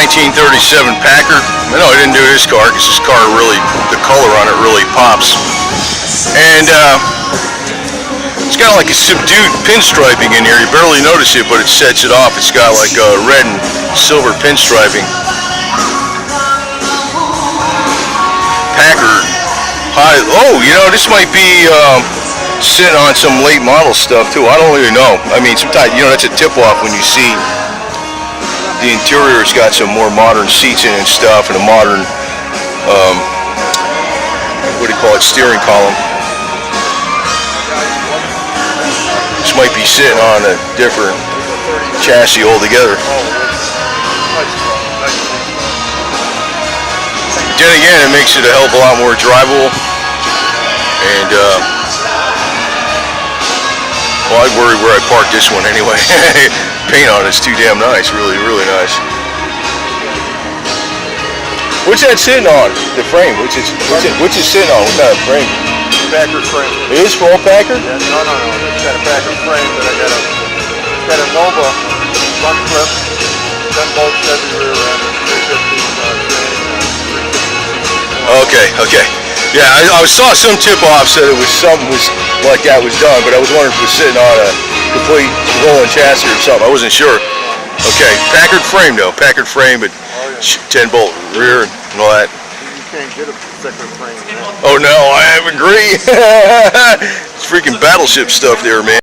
1937 Packard. No, I didn't do this car because this car really, the color on it really pops. And it's got like a subdued pinstriping in here. You barely notice it, but it sets it off. It's got like red and silver pinstriping. Packard. Hi. Oh, you know, this might be sitting on some late model stuff too. I don't really know. I mean, sometimes, you know, that's a tip-off when you see the interior's got some more modern seats in it and stuff, and a modern, what do you call it, steering column. This might be sitting on a different chassis altogether. Then again, it makes it a hell of a lot more drivable, and well, I'd worry where I parked this one anyway. Paint on it's too damn nice, really, really nice. What's that sitting on? The frame? What's it sitting on? What kind of frame? Packard frame. It is full Packard? Yeah, no. It's got a Packard frame, but I got a Nova front clip, 10 bolt Chevy rear end, 350 Okay. Yeah, I saw some tip-off said it was something like that was done, but I was wondering if it was sitting on a complete rolling chassis or something. I wasn't sure. Okay, Packard frame though. Packard frame, but 10 bolt rear and all that. You can't get a second frame. Oh no, I agree. It's freaking battleship stuff there, man.